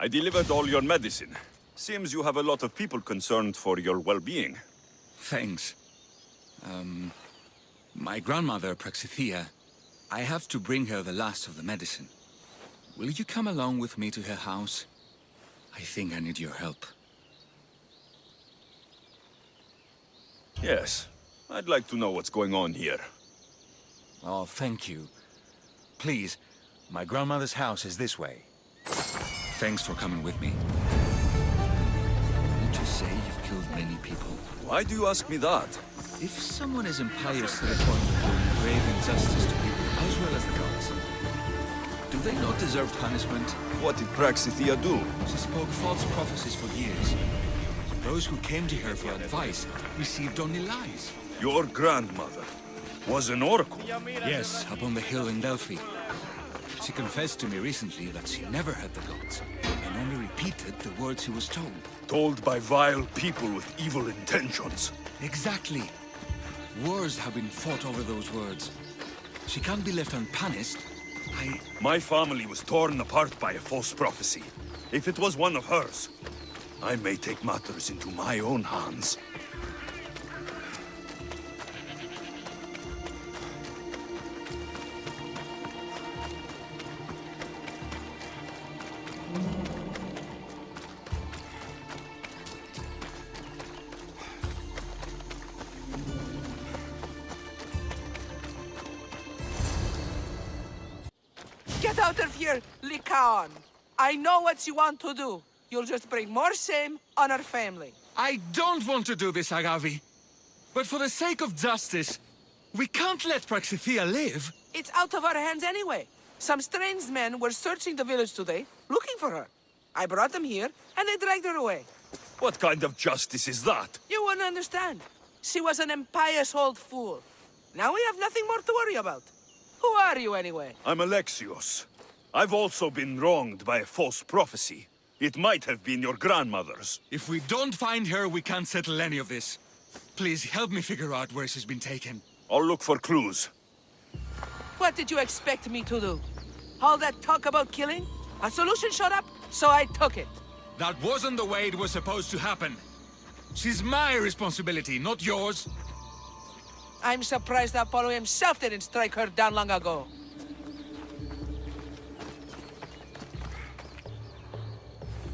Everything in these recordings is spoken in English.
I delivered all your medicine. Seems you have a lot of people concerned for your well-being. Thanks. My grandmother, Praxithea, I have to bring her the last of the medicine. Will you come along with me to her house? I think I need your help. Yes. I'd like to know what's going on here. Oh, thank you. Please, my grandmother's house is this way. Thanks for coming with me. Would you say you've killed many people? Why do you ask me that? If someone is impious to the point of doing grave injustice to people as well as the gods, do they not deserve punishment? What did Praxithea do? She spoke false prophecies for years. Those who came to her for advice received only lies. Your grandmother was an oracle? Yes, up on the hill in Delphi. She confessed to me recently that she never heard the gods, and only repeated the words she was told. Told by vile people with evil intentions. Exactly. Wars have been fought over those words. She can't be left unpunished. My family was torn apart by a false prophecy. If it was one of hers, I may take matters into my own hands. Get out of here, Lycaon! I know what you want to do. You'll just bring more shame on our family. I don't want to do this, Agavi. But for the sake of justice, we can't let Praxithea live. It's out of our hands anyway. Some strange men were searching the village today, looking for her. I brought them here, and they dragged her away. What kind of justice is that? You wouldn't understand. She was an impious old fool. Now we have nothing more to worry about. Who are you, anyway? I'm Alexios. I've also been wronged by a false prophecy. It might have been your grandmother's. If we don't find her, we can't settle any of this. Please help me figure out where she's been taken. I'll look for clues. What did you expect me to do? All that talk about killing? A solution showed up, so I took it. That wasn't the way it was supposed to happen. She's my responsibility, not yours. I'm surprised Apollo himself didn't strike her down long ago.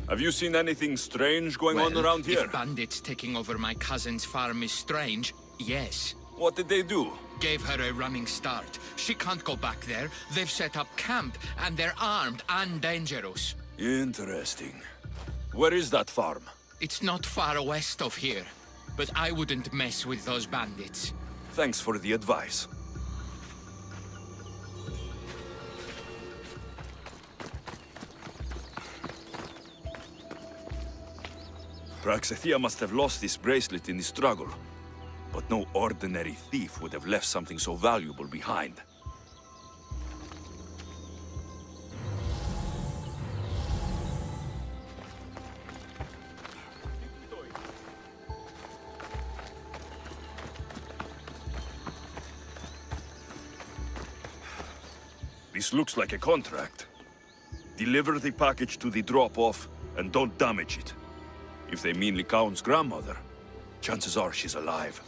Have you seen anything strange going on around here? If bandits taking over my cousin's farm is strange, yes. What did they do? Gave her a running start. She can't go back there. They've set up camp, and they're armed and dangerous. Interesting. Where is that farm? It's not far west of here, but I wouldn't mess with those bandits. Thanks for the advice. Praxithea must have lost this bracelet in the struggle. But no ordinary thief would have left something so valuable behind. This looks like a contract. Deliver the package to the drop-off and don't damage it. If they mean Lycaon's grandmother, chances are she's alive.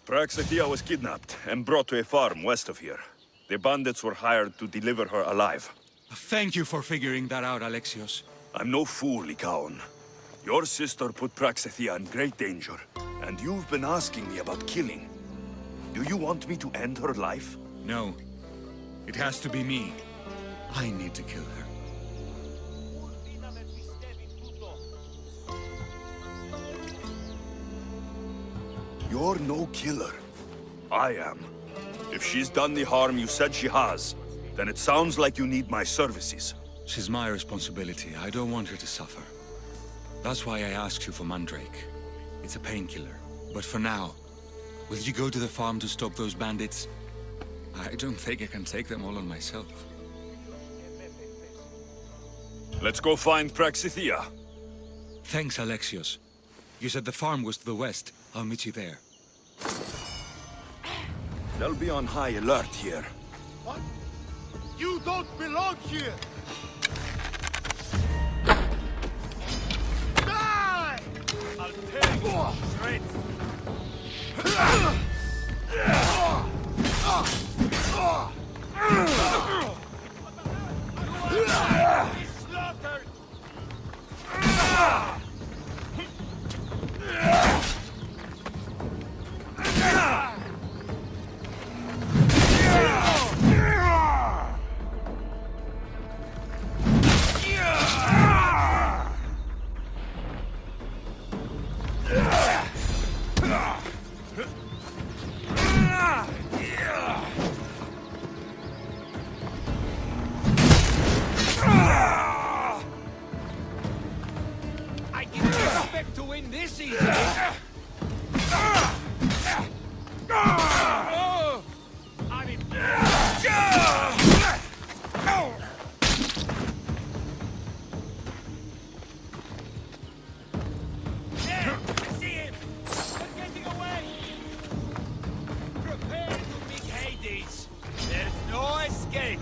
Praxithea was kidnapped and brought to a farm west of here. The bandits were hired to deliver her alive. Thank you for figuring that out, Alexios. I'm no fool, Lycaon. Your sister put Praxithea in great danger, and you've been asking me about killing. Do you want me to end her life? No. It has to be me. I need to kill her. You're no killer. I am. If she's done the harm you said she has, then it sounds like you need my services. She's my responsibility. I don't want her to suffer. That's why I asked you for Mandrake. It's a painkiller. But for now, will you go to the farm to stop those bandits? I don't think I can take them all on myself. Let's go find Praxithea. Thanks, Alexios. You said the farm was to the west. I'll meet you there. They'll be on high alert here. What? You don't belong here! Die! I'll tear you to shreds! Be slaughtered! I didn't expect to win this easily. I'm in. There! I see him! They're getting away! Prepare to meet Hades! There's no escape!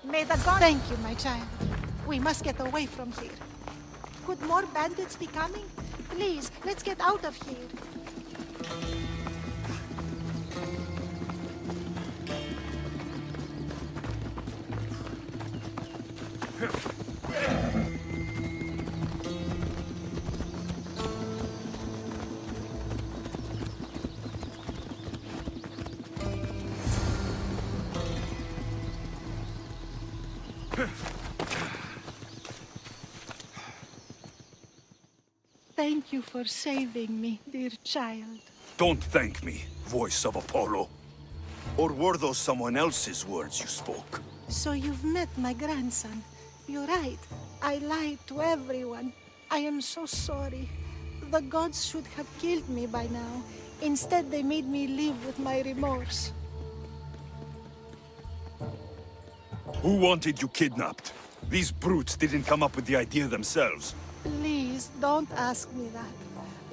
May the god... Thank you, my child. We must get away from here. Could more bandits be coming? Please, let's get out of here. Thank you for saving me, dear child. Don't thank me, voice of Apollo. Or were those someone else's words you spoke? So you've met my grandson. You're right. I lied to everyone. I am so sorry. The gods should have killed me by now. Instead, they made me live with my remorse. Who wanted you kidnapped? These brutes didn't come up with the idea themselves. Please, don't ask me that.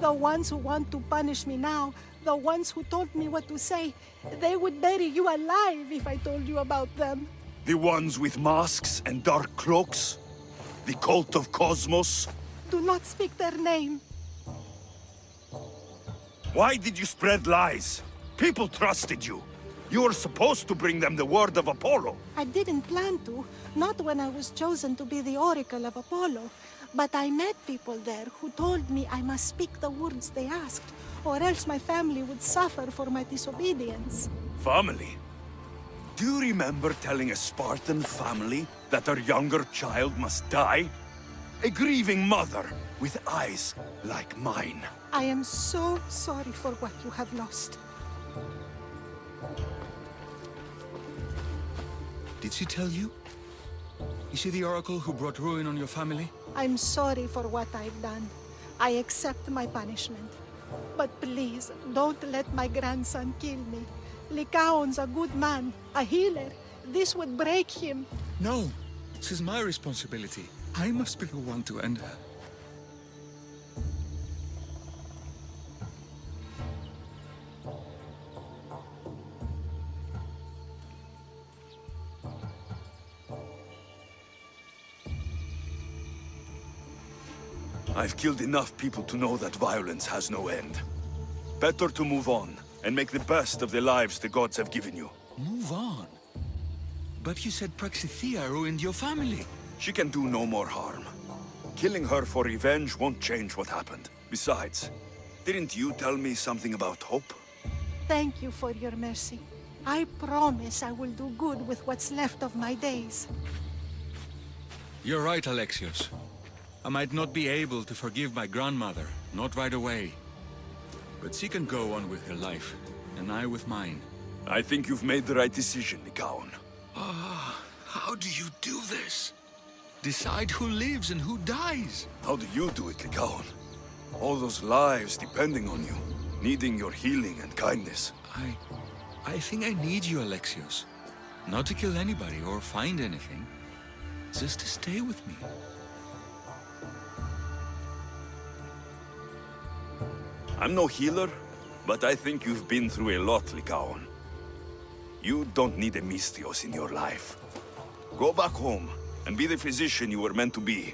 The ones who want to punish me now, the ones who told me what to say, they would bury you alive if I told you about them. The ones with masks and dark cloaks? The cult of Cosmos? Do not speak their name. Why did you spread lies? People trusted you. You were supposed to bring them the word of Apollo. I didn't plan to, not when I was chosen to be the oracle of Apollo. But I met people there who told me I must speak the words they asked, or else my family would suffer for my disobedience. Family? Do you remember telling a Spartan family that their younger child must die? A grieving mother with eyes like mine. I am so sorry for what you have lost. Did she tell you? Is she the oracle who brought ruin on your family? I'm sorry for what I've done. I accept my punishment. But please, don't let my grandson kill me. Lycaon's a good man, a healer. This would break him. No, this is my responsibility. I must be the one to end her. I've killed enough people to know that violence has no end. Better to move on, and make the best of the lives the gods have given you. Move on? But you said Praxithea ruined your family. She can do no more harm. Killing her for revenge won't change what happened. Besides, didn't you tell me something about hope? Thank you for your mercy. I promise I will do good with what's left of my days. You're right, Alexios. I might not be able to forgive my grandmother, not right away. But she can go on with her life. and I with mine. I think you've made the right decision, Lycaon. How do you do this? Decide who lives and who dies? How do you do it, Lycaon? All those lives depending on you, needing your healing and kindness. I think I need you, Alexios. Not to kill anybody or find anything. Just to stay with me. I'm no healer, but I think you've been through a lot, Lycaon. You don't need a Misthios in your life. Go back home and be the physician you were meant to be.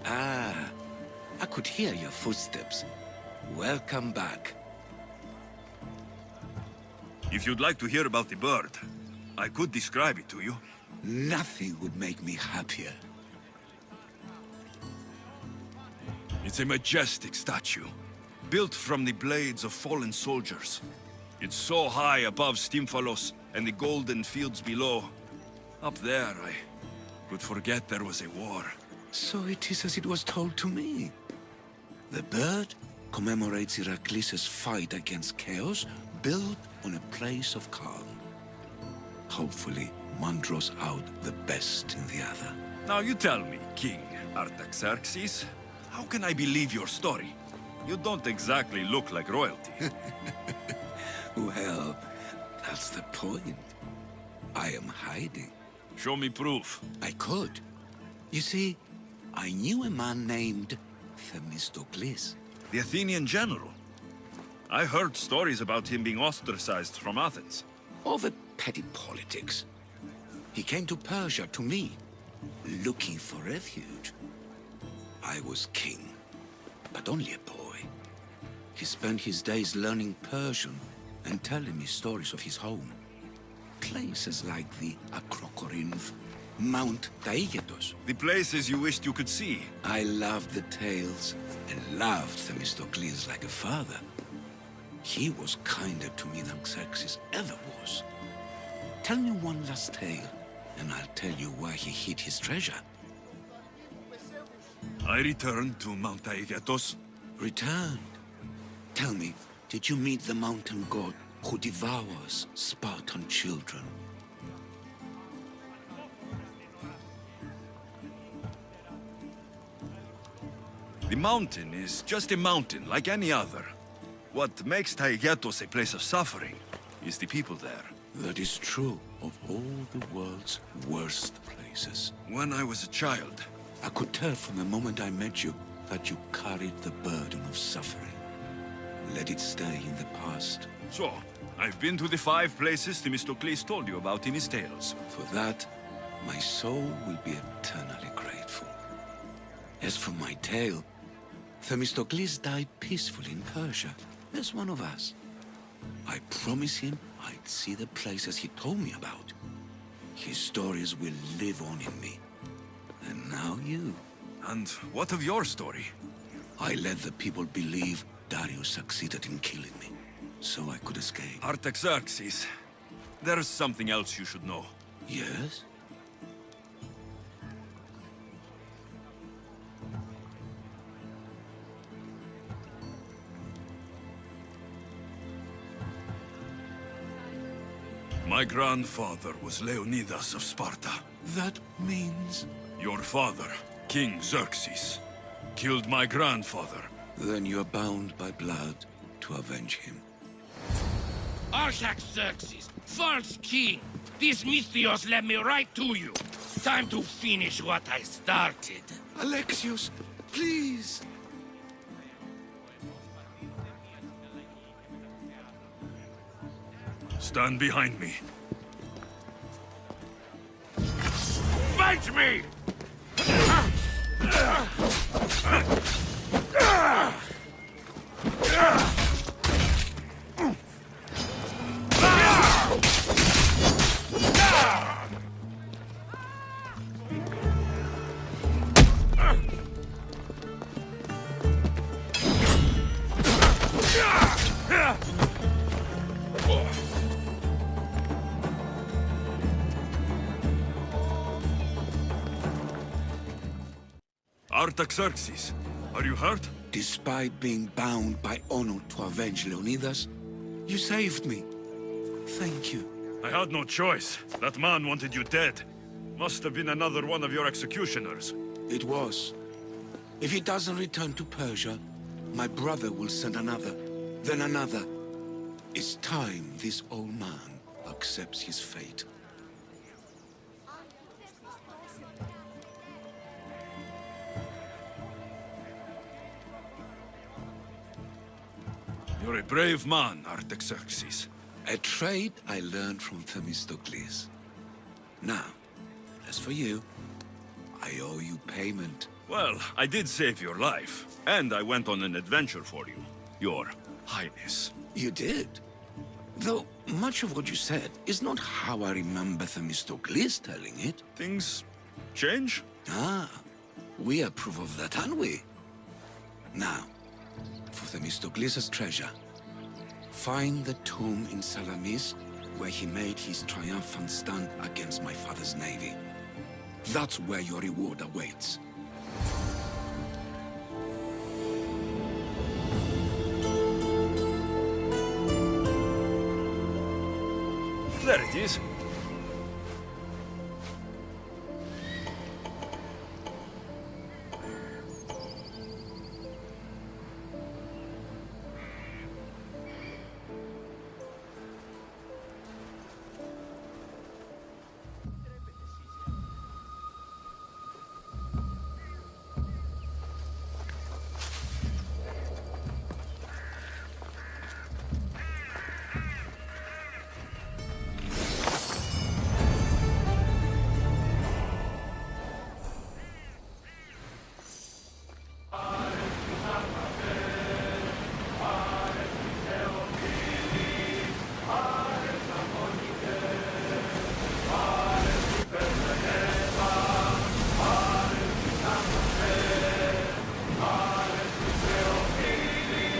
Ah, I could hear your footsteps. Welcome back. If you'd like to hear about the bird, I could describe it to you. Nothing would make me happier. It's a majestic statue, built from the blades of fallen soldiers. It's so high above Stymphalos and the golden fields below. Up there, I could forget there was a war. So it is as it was told to me. The bird commemorates Heracles' fight against chaos, built on a place of calm. Hopefully, one draws out the best in the other. Now you tell me, King Artaxerxes, how can I believe your story? You don't exactly look like royalty. Well, that's the point. I am hiding. Show me proof. I could. You see, I knew a man named Themistocles. The Athenian general. I heard stories about him being ostracized from Athens. Over petty politics. He came to Persia to me, looking for refuge. I was king, but only a boy. He spent his days learning Persian and telling me stories of his home. Places like the Acrocorinth, Mount Taygetos. The places you wished you could see. I loved the tales and loved Themistocles like a father. He was kinder to me than Xerxes ever was. Tell me one last tale, and I'll tell you where he hid his treasure. I returned to Mount Taygetos. Returned. Tell me, did you meet the mountain god who devours Spartan children? The mountain is just a mountain like any other. What makes Taygetos a place of suffering is the people there. That is true of all the world's worst places. When I was a child, I could tell from the moment I met you that you carried the burden of suffering. Let it stay in the past. so I've been to the 5 places Themistocles told you about in his tales. For that, my soul will be eternally grateful. As for my tale, Themistocles died peacefully in Persia, as one of us. I promised him I'd see the places he told me about. His stories will live on in me. And now you. And what of your story? I let the people believe Darius succeeded in killing me, so I could escape. Artaxerxes, there's something else you should know. Yes? My grandfather was Leonidas of Sparta. That means... Your father, King Xerxes, killed my grandfather. Then you're bound by blood to avenge him. Artaxerxes, false king! These Misthios led me right to you. Time to finish what I started. Alexios, please! Stand behind me. Fight me! Artaxerxes, are you hurt? Despite being bound by honor to avenge Leonidas, you saved me. Thank you. I had no choice. That man wanted you dead. Must have been another one of your executioners. It was. If he doesn't return to Persia, my brother will send another, then another. It's time this old man accepts his fate. You're a brave man, Artaxerxes. A trait I learned from Themistocles. Now, as for you, I owe you payment. Well, I did save your life, and I went on an adventure for you, Your Highness. You did. Though much of what you said is not how I remember Themistocles telling it. Things change? Ah, we approve of that, aren't we? Now, for Themistocles' treasure, find the tomb in Salamis where he made his triumphant stand against my father's navy. That's where your reward awaits. There it is.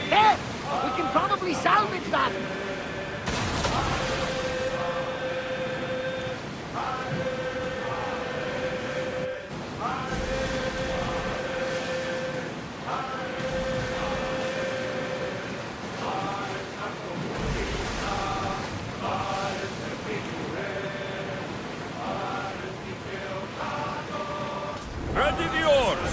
Hey! We can probably salvage that! Ready the oars!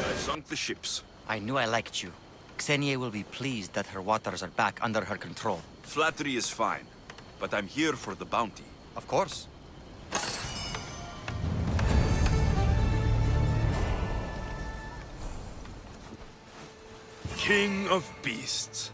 I sunk the ships. I knew I liked you. Xenia will be pleased that her waters are back under her control. Flattery is fine, but I'm here for the bounty. Of course. King of beasts.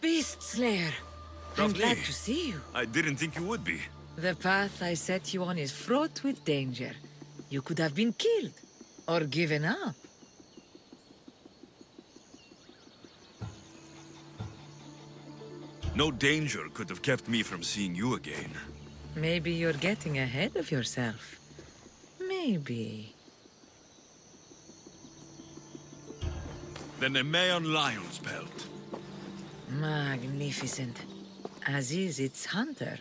Beast Slayer, I'm Lovely. glad to see you. I didn't think you would be. The path I set you on is fraught with danger. You could have been killed, or given up. No danger could have kept me from seeing you again. Maybe you're getting ahead of yourself. Maybe. Then a Mayon Lion's belt. Magnificent. As is its hunter.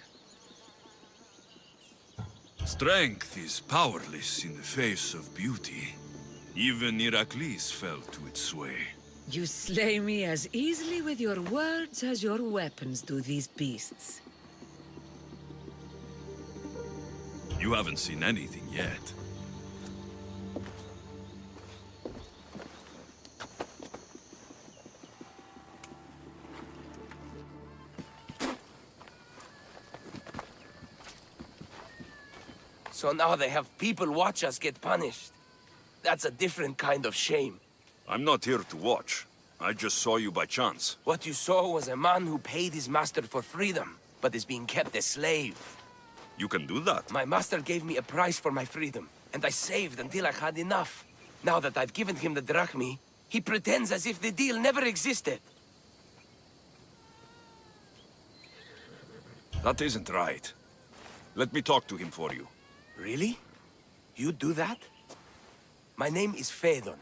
Strength is powerless in the face of beauty. Even Heracles fell to its sway. You slay me as easily with your words as your weapons do these beasts. You haven't seen anything yet. So now they have people watch us get punished. That's a different kind of shame. I'm not here to watch. I just saw you by chance. What you saw was a man who paid his master for freedom, but is being kept a slave. You can do that. My master gave me a price for my freedom, and I saved until I had enough. Now that I've given him the drachmi, he pretends as if the deal never existed. That isn't right. Let me talk to him for you. Really? You do that? My name is Phaedon.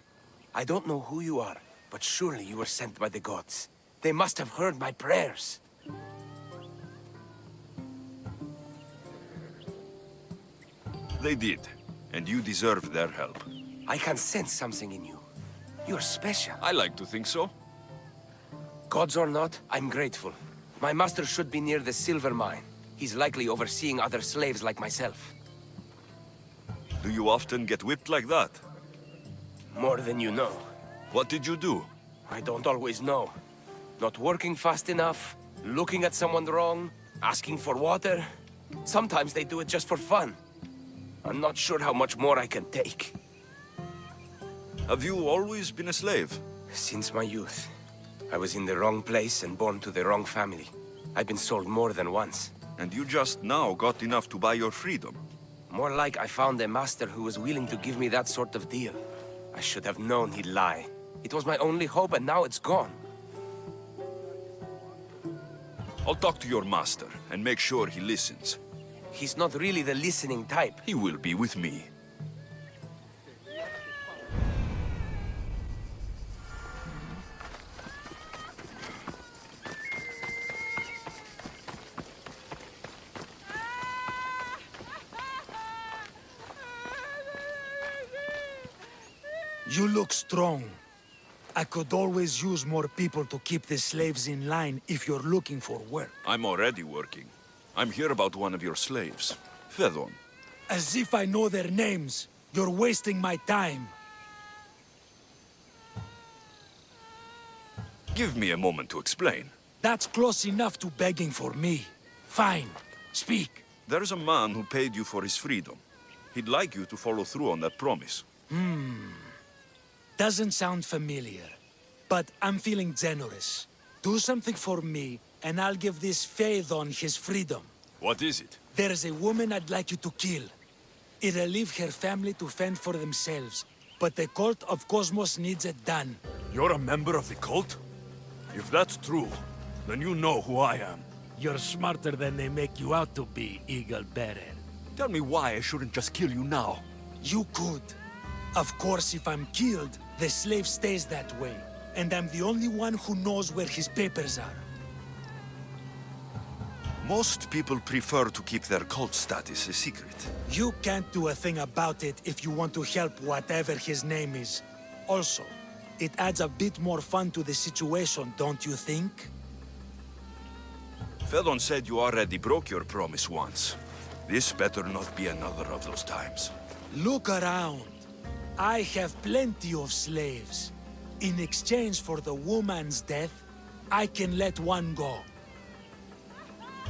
I don't know who you are, but surely you were sent by the gods. They must have heard my prayers. They did, and you deserve their help. I can sense something in you. You're special. I like to think so. Gods or not, I'm grateful. My master should be near the silver mine. He's likely overseeing other slaves like myself. Do you often get whipped like that? More than you know. What did you do? I don't always know. Not working fast enough, looking at someone wrong, asking for water. Sometimes they do it just for fun. I'm not sure how much more I can take. Have you always been a slave? Since my youth. I was in the wrong place and born to the wrong family. I've been sold more than once. And you just now got enough to buy your freedom. More like I found a master who was willing to give me that sort of deal. I should have known he'd lie. It was my only hope, and now it's gone. I'll talk to your master and make sure he listens. He's not really the listening type. He will be with me. You look strong. I could always use more people to keep the slaves in line if you're looking for work. I'm already working. I'm here about one of your slaves, Phaedon. As if I know their names. You're wasting my time. Give me a moment to explain. That's close enough to begging for me. Fine. Speak. There's a man who paid you for his freedom. He'd like you to follow through on that promise. Doesn't sound familiar. But I'm feeling generous. Do something for me, and I'll give this Phaedon his freedom. What is it? There's a woman I'd like you to kill. It'll leave her family to fend for themselves. But the cult of Cosmos needs it done. You're a member of the cult? If that's true, then you know who I am. You're smarter than they make you out to be, Eagle Bearer. Tell me why I shouldn't just kill you now. You could. Of course, if I'm killed, the slave stays that way. And I'm the only one who knows where his papers are. Most people prefer to keep their cult status a secret. You can't do a thing about it if you want to help whatever his name is. Also, it adds a bit more fun to the situation, don't you think? Phaedon said you already broke your promise once. This better not be another of those times. Look around. I have plenty of slaves. In exchange for the woman's death, I can let one go.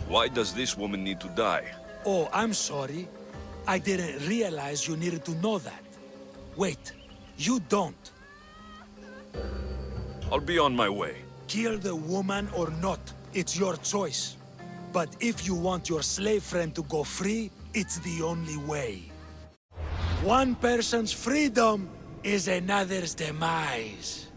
Why does this woman need to die? Oh, I'm sorry. I didn't realize you needed to know that. Wait, you don't. I'll be on my way. Kill the woman or not, it's your choice. But if you want your slave friend to go free, it's the only way. One person's freedom is another's demise.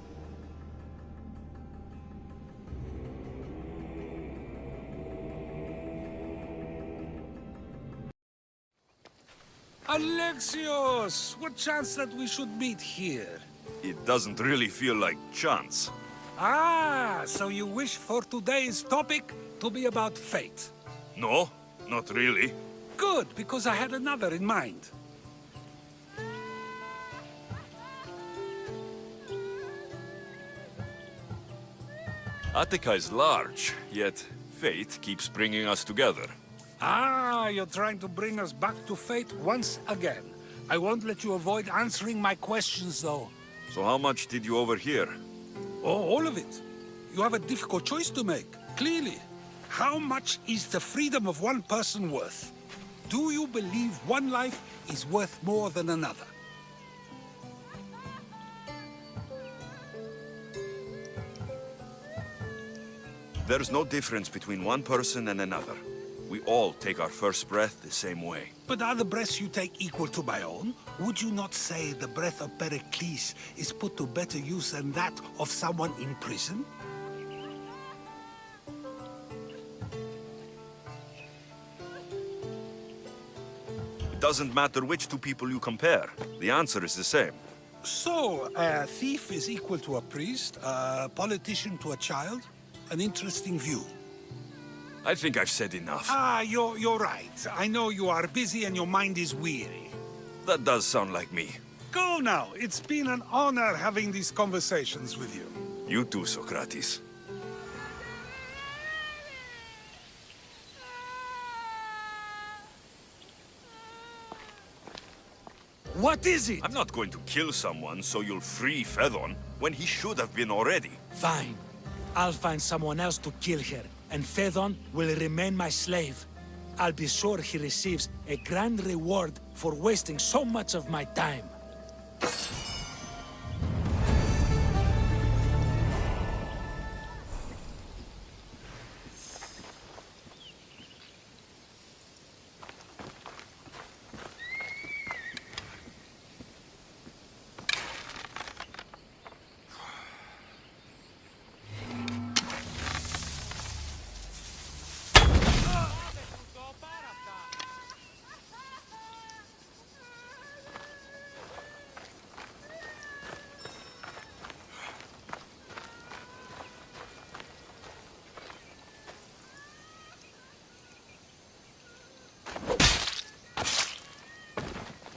Alexios! What chance that we should meet here? It doesn't really feel like chance. Ah, so you wish for today's topic to be about fate? No, not really. Good, because I had another in mind. Attica is large, yet fate keeps bringing us together. Ah, you're trying to bring us back to fate once again. I won't let you avoid answering my questions, though. So how much did you overhear? Oh, all of it. You have a difficult choice to make, clearly. How much is the freedom of one person worth? Do you believe one life is worth more than another? There's no difference between one person and another. We all take our first breath the same way. But are the breaths you take equal to my own? Would you not say the breath of Pericles is put to better use than that of someone in prison? It doesn't matter which two people you compare. The answer is the same. So, a thief is equal to a priest, a politician to a child? An interesting view. I think I've said enough. You're right. I know you are busy and your mind is weary. That does sound like me. Go now. It's been an honor having these conversations with you. You too, Socrates. What is it? I'm not going to kill someone so you'll free Fedon when he should have been already. Fine. I'll find someone else to kill her, and Fedon will remain my slave. I'll be sure he receives a grand reward for wasting so much of my time.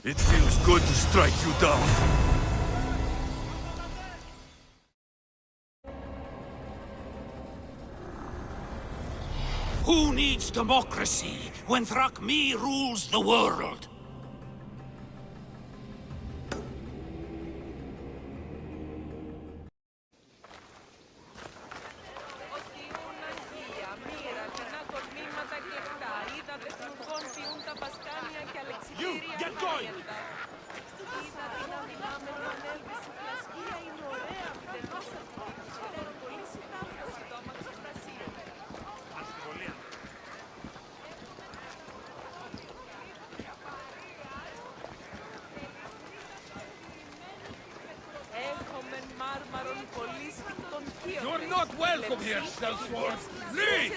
It feels good to strike you down. Who needs democracy when Thrakmi rules the world? You, get going! You're not welcome here, Sellsworth! Leave!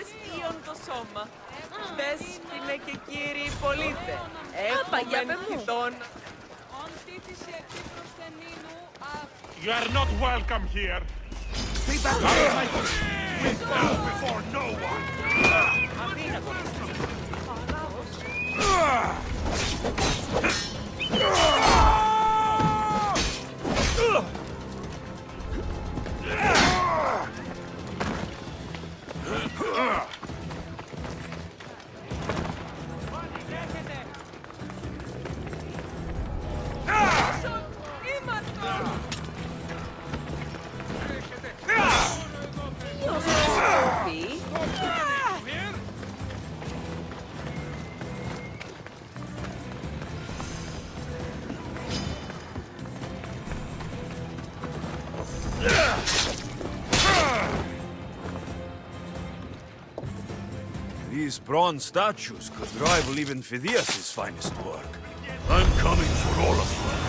You are not welcome here! Stay back! We bow before no one! These bronze statues could rival even Phidias' finest work. I'm coming for all of you.